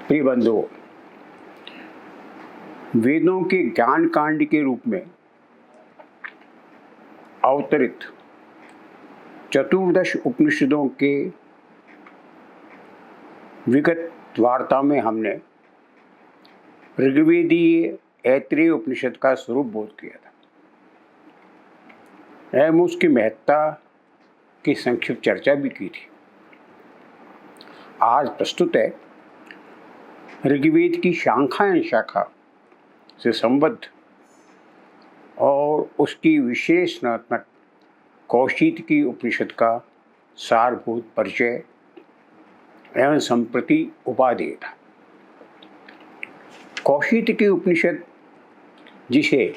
प्रिय बंधुओं, वेदों के ज्ञान कांड के रूप में अवतरित चतुर्दश उपनिषदों के विगत वार्ता में हमने ऋग्वेदीय ऐत्रेय उपनिषद का स्वरूप बोध किया था एवं उसकी महत्ता की संक्षिप्त चर्चा भी की थी। आज प्रस्तुत है ऋग्वेद की शाखाएं शाखा से संबद्ध और उसकी विशेषणात्मक कौशितकी उपनिषद का सारभूत परिचय एवं संप्रति उपादेय था। कौशितकी उपनिषद, जिसे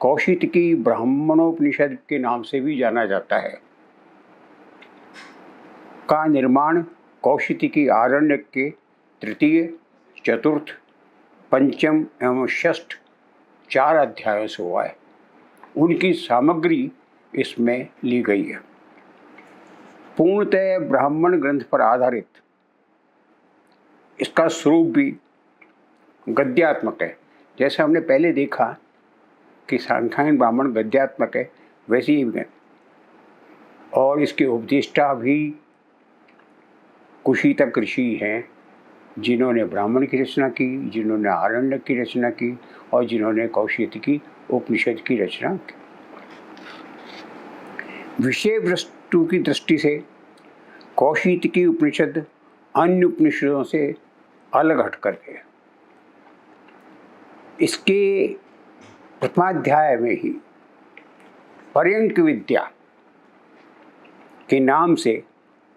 कौशितकी ब्राह्मणोपनिषद के नाम से भी जाना जाता है, का निर्माण कौशितकी आरण्यक के तृतीय, चतुर्थ, पंचम एवं षष्ठ 4 अध्यायों से हुआ है। उनकी सामग्री इसमें ली गई है। पूर्णतः ब्राह्मण ग्रंथ पर आधारित इसका स्वरूप भी गद्यात्मक है। जैसे हमने पहले देखा कि शाखाएं ब्राह्मण गद्यात्मक है, वैसे ही है। और इसके उपदेष्टा भी कुशीतक ऋषि हैं, जिन्होंने ब्राह्मण की रचना की, जिन्होंने आरण्यक की रचना की और जिन्होंने कौशितकी उपनिषद की रचना की। विषय वस्तु की दृष्टि से कौशितकी उपनिषद अन्य उपनिषदों से अलग हट करके इसके प्रथमाध्याय में ही पर्यंक विद्या के नाम से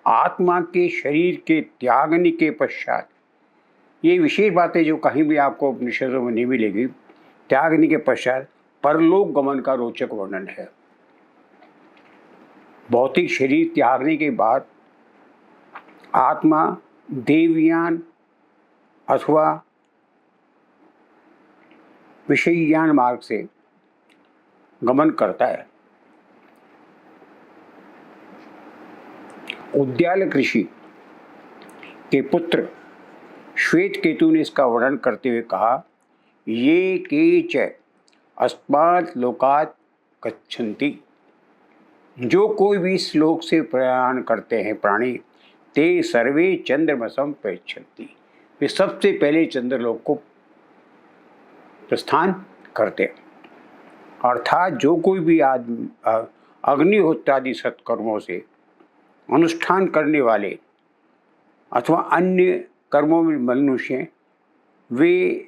आत्मा के शरीर के त्यागने के पश्चात, ये विशेष बातें जो कहीं भी आपको उपनिषदों में नहीं मिलेगी, त्यागने के पश्चात परलोक गमन का रोचक वर्णन है। भौतिक शरीर त्यागने के बाद आत्मा देवयान अथवा विषयज्ञान मार्ग से गमन करता है। उद्यालक ऋषि के पुत्र श्वेत केतु ने इसका वर्णन करते हुए कहा, ये केच अस्मात् लोकात् गच्छन्ति। जो कोई भी इस लोक से प्रयाण करते हैं प्राणी, ते सर्वे चंद्रमसम प्रयच्छन्ति। वे सबसे पहले चंद्रलोक को प्रस्थान करते हैं। अर्थात जो कोई भी आदमी अग्निहोत्रादि सत्कर्मों से अनुष्ठान करने वाले अथवा अन्य कर्मों में मनुष्य, वे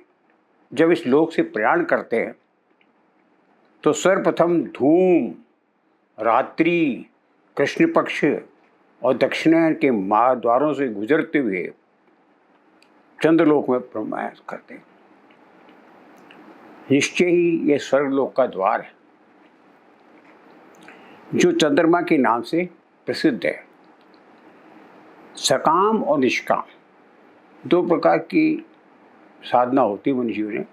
जब इस लोक से प्रयाण करते हैं तो सर्वप्रथम धूम, रात्रि, कृष्ण पक्ष और दक्षिणायन के महाद्वारों से गुजरते हुए चंद्रलोक में प्रवेश करते हैं। निश्चय ही यह स्वर्गलोक का द्वार है, जो चंद्रमा के नाम से प्रसिद्ध है। सकाम और निष्काम 2 प्रकार की साधना होती है मनुष्य में।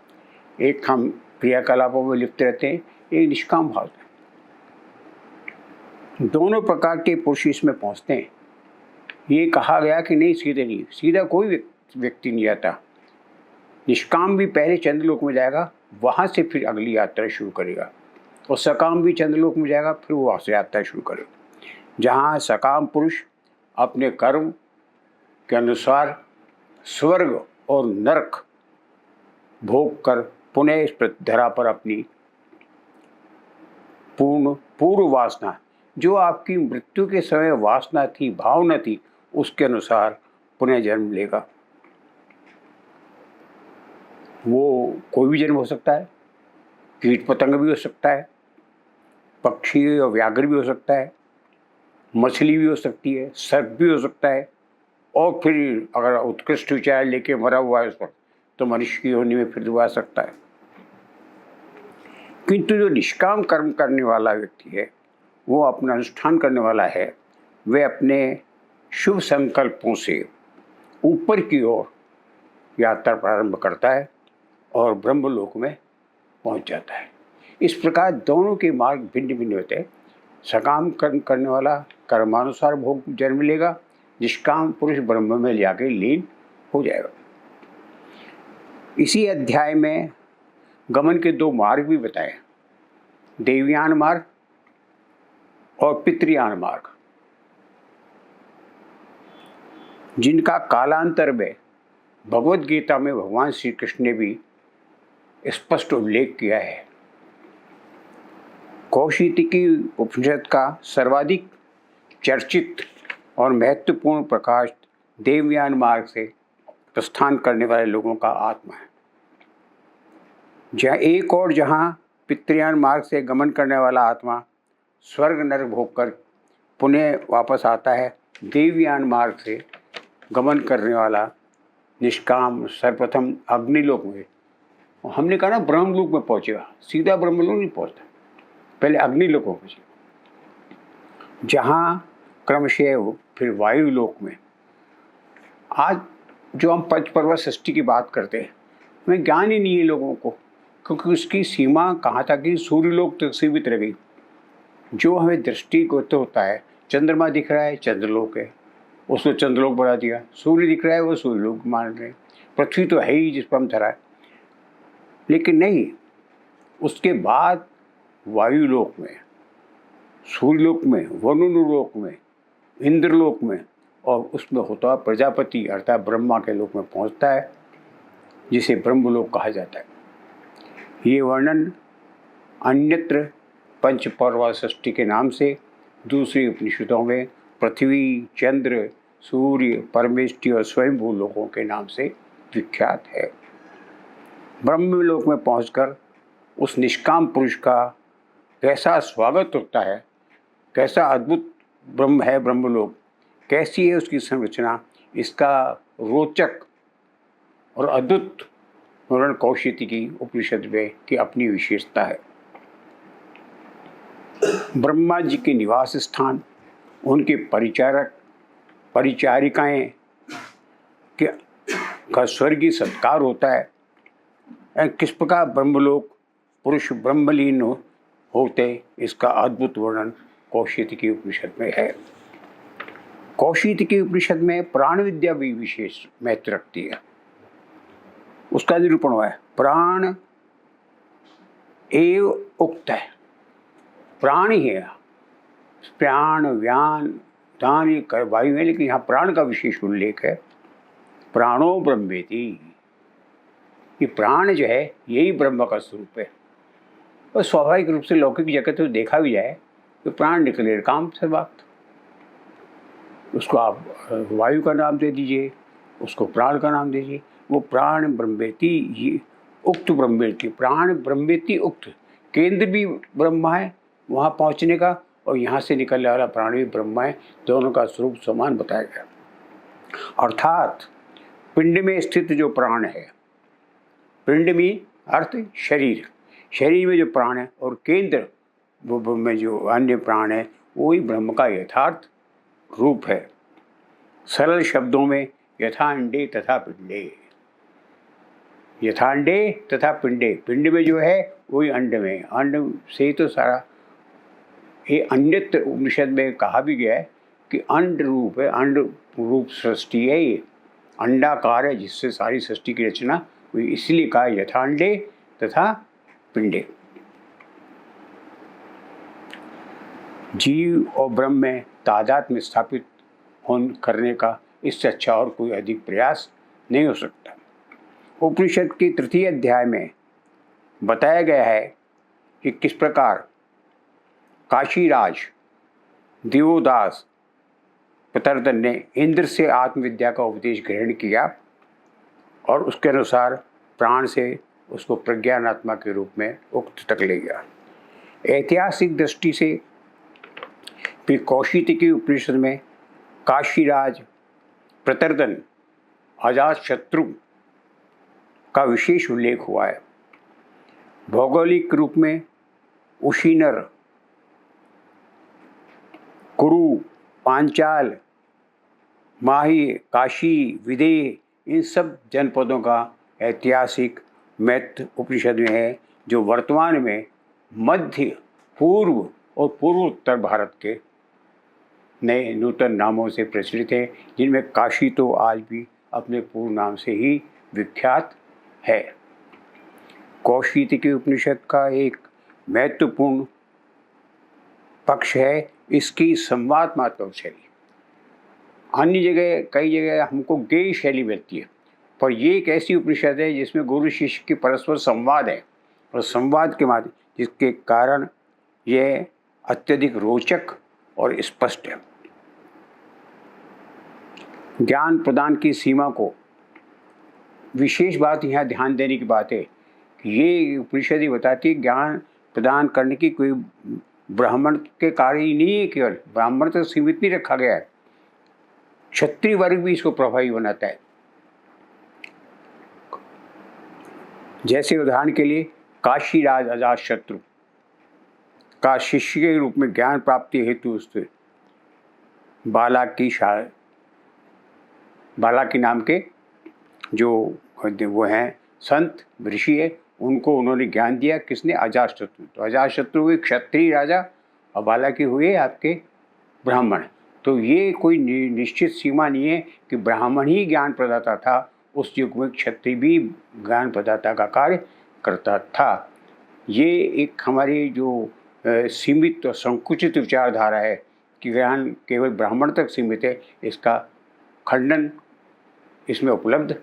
एक हम क्रियाकलापों में लिप्त रहते हैं, एक निष्काम भाव है। दोनों प्रकार के पुरुष इसमें पहुंचते हैं। ये कहा गया कि नहीं, सीधे नहीं, सीधा कोई व्यक्ति नहीं जाता। निष्काम भी पहले चंद्रलोक में जाएगा, वहाँ से फिर अगली यात्रा शुरू करेगा, और सकाम भी चंद्रलोक में जाएगा, फिर वहाँ से यात्रा शुरू करेगा। जहाँ सकाम पुरुष अपने कर्म के अनुसार स्वर्ग और नरक भोग कर पुनः इस धरा पर अपनी पूर्व वासना, जो आपकी मृत्यु के समय वासना थी, भावना थी, उसके अनुसार पुनः जन्म लेगा। वो कोई भी जन्म हो सकता है, कीट पतंग भी हो सकता है, पक्षी और व्याघ्र भी हो सकता है, मछली भी हो सकती है, सर्प भी हो सकता है, और फिर अगर उत्कृष्ट विचार लेके मरा हुआ है उस पर, तो मनुष्य की योनि में फिर दोबारा सकता है। किंतु जो निष्काम कर्म करने वाला व्यक्ति है, वो अपना अनुष्ठान करने वाला है, वह अपने शुभ संकल्पों से ऊपर की ओर यात्रा प्रारंभ करता है और ब्रह्मलोक में पहुंच जाता है। इस प्रकार दोनों के मार्ग भिन्न भिन्न होते हैं। सकाम कर्म करने वाला कर्मानुसार भोग जन्म लेगा, निष्काम पुरुष ब्रह्म में ले आके लीन हो जाएगा। इसी अध्याय में गमन के दो मार्ग भी बताए, देवयान मार्ग और पितृयान मार्ग, जिनका कालांतर में भगवद गीता में भगवान श्री कृष्ण ने भी स्पष्ट उल्लेख किया है। कौशिकी उपनिषद का सर्वाधिक चर्चित और महत्वपूर्ण प्रकाश देवयान मार्ग से प्रस्थान करने वाले लोगों का आत्मा है। जहाँ पितृयान मार्ग से गमन करने वाला आत्मा स्वर्ग नरक भोग कर पुनः वापस आता है, देवयान मार्ग से गमन करने वाला निष्काम सर्वप्रथम अग्निलोक में, हमने कहा ना ब्रह्मलोक में पहुंचेगा, सीधा ब्रह्मलोक नहीं पहुंचता, पहले अग्निलोक में पहुंचेगा, जहाँ क्रमशः फिर वायुलोक में। आज जो हम पंचपर्वत सृष्टि की बात करते हैं, हमें ज्ञान ही नहीं है लोगों को, क्योंकि उसकी सीमा कहाँ तक कि सूर्यलोक तक सीमित रह गई। जो हमें दृष्टिगोचर होता है, चंद्रमा दिख रहा है चंद्रलोक है, उसको चंद्रलोक बना दिया, सूर्य दिख रहा है वो सूर्यलोक मान रहे, पृथ्वी तो है ही जिस पर हम धरा है। लेकिन नहीं, उसके बाद वायुलोक में, सूर्यलोक में, वरुणलोक में, इंद्रलोक में, और उसमें होता है प्रजापति अर्थात ब्रह्मा के लोक में पहुंचता है, जिसे ब्रह्मलोक कहा जाता है। ये वर्णन अन्यत्र पंचपर्वत सृष्टि के नाम से दूसरी उपनिषदों में पृथ्वी, चंद्र, सूर्य, परमेष्टि और स्वयंभू लोकों के नाम से विख्यात है। ब्रह्मलोक में पहुंचकर उस निष्काम पुरुष का कैसा स्वागत होता है, कैसा अद्भुत ब्रह्म है ब्रह्मलोक, कैसी है उसकी संरचना, इसका रोचक और अद्भुत वर्णन कौशिकी उपनिषद में की अपनी विशेषता है। ब्रह्मा जी के निवास स्थान, उनके परिचारक परिचारिकाएं का स्वर्गीय सत्कार होता है, किस प्रकार ब्रह्मलोक पुरुष ब्रह्मलीन होते, इसका अद्भुत वर्णन कौशिकी उपनिषद में है। कौशिकी उपनिषद में प्राण विद्या भी विशेष महत्व रखती है। उसका निरूपण हुआ है, प्राण एव उक्त है, प्राण ही है, प्राण व्यान दान कर वायु है, लेकिन यहाँ प्राण का विशेष उल्लेख है। प्राणो ब्रह्मेति, ये प्राण जो है यही ब्रह्म का स्वरूप है। और स्वाभाविक रूप से लौकिक जगत में देखा भी जाए तो प्राण निकले काम से बात, उसको आप वायु का नाम दे दीजिए, उसको प्राण का नाम दीजिए, वो प्राण ब्रह्मेति, ये उक्त ब्रह्मेति, प्राण ब्रह्मेति उक्त, केंद्र भी ब्रह्मा है वहाँ पहुँचने का, और यहाँ से निकलने वाला प्राण भी ब्रह्मा है, दोनों का स्वरूप समान बताया गया। अर्थात पिंड में स्थित जो प्राण है, पिंड में अर्थ शरीर, शरीर में जो प्राण है, और केंद्र में जो अन्य प्राण है, वही ब्रह्म का यथार्थ रूप है। सरल शब्दों में यथा अंडे तथा पिंडे, यथा अंडे तथा पिंडे, पिंड में जो है वही अंड में, अंड से ही तो सारा। ये अन्यत्र उपनिषद में कहा भी गया है कि अंड रूप है, अंड रूप सृष्टि है, ये अंडाकार है जिससे सारी सृष्टि की रचना हुई, इसलिए कहा यथा अंडे तथा पिंडे। जीव और ब्रह्म में तादात्म्य स्थापित करने का इससे अच्छा और कोई अधिक प्रयास नहीं हो सकता। उपनिषद के तृतीय अध्याय में बताया गया है कि किस प्रकार काशीराज देवोदास प्रतर्दन ने इंद्र से आत्मविद्या का उपदेश ग्रहण किया, और उसके अनुसार प्राण से उसको प्रज्ञानात्मा के रूप में उक्त तक ले गया। ऐतिहासिक दृष्टि से फिर कौशिकी उपनिषद में काशीराज प्रतर्दन अजातशत्रु का विशेष उल्लेख हुआ है। भौगोलिक रूप में उशीनर, कुरु, पांचाल, माही, काशी, विदेह, इन सब जनपदों का ऐतिहासिक महत्व उपनिषद में है, जो वर्तमान में मध्य, पूर्व और पूर्वोत्तर भारत के नए नूतन नामों से प्रचलित है, जिनमें काशी तो आज भी अपने पूर्व नाम से ही विख्यात है। कौशिकी उपनिषद का एक महत्वपूर्ण पक्ष है इसकी संवादमात्मक शैली। अन्य जगह कई जगह हमको गेय शैली मिलती है, पर ये एक ऐसी उपनिषद है जिसमें गुरु शिष्य की परस्पर संवाद है और संवाद के माध्यम जिसके कारण यह अत्यधिक रोचक और स्पष्ट है। ज्ञान प्रदान की सीमा को विशेष बात यहाँ ध्यान देने की बात है कि ये उपनिषद ही बताती है ज्ञान प्रदान करने की कोई ब्राह्मण के कार्य ही नहीं है, केवल ब्राह्मण तक सीमित नहीं रखा गया है, क्षत्रिय वर्ग भी इसको प्रभावी बनाता है। जैसे उदाहरण के लिए काशीराज अजातशत्रु का शिष्य के रूप में ज्ञान प्राप्ति हेतु उससे बालाकी नाम के जो वो हैं संत ऋषि है, उनको उन्होंने ज्ञान दिया। किसने? अजातशत्रु। तो अजातशत्रु हुए क्षत्रिय राजा और बालाकी हुए आपके ब्राह्मण। तो ये कोई निश्चित सीमा नहीं है कि ब्राह्मण ही ज्ञान प्रदाता था, उस युग में क्षत्रिय भी ज्ञान प्रदाता का कार्य करता था। ये एक हमारी जो सीमित और संकुचित विचारधारा है कि ज्ञान केवल ब्राह्मण तक सीमित है, इसका खंडन इसमें उपलब्ध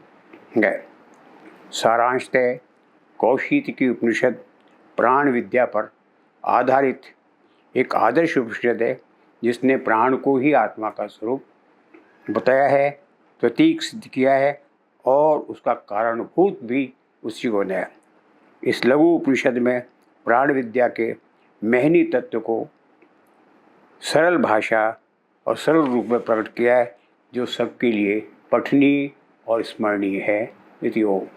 है। सारांशतः कौशिकी उपनिषद प्राण विद्या पर आधारित एक आदर्श उपनिषद है जिसने प्राण को ही आत्मा का स्वरूप बताया है, प्रतीक सिद्ध किया है और उसका कारणभूत भी उसी को है। इस लघु उपनिषद में प्राण विद्या के महनी तत्व को सरल भाषा और सरल रूप में प्रकट किया है, जो सबके लिए पठनीय और स्मरणीय है। इति ओम।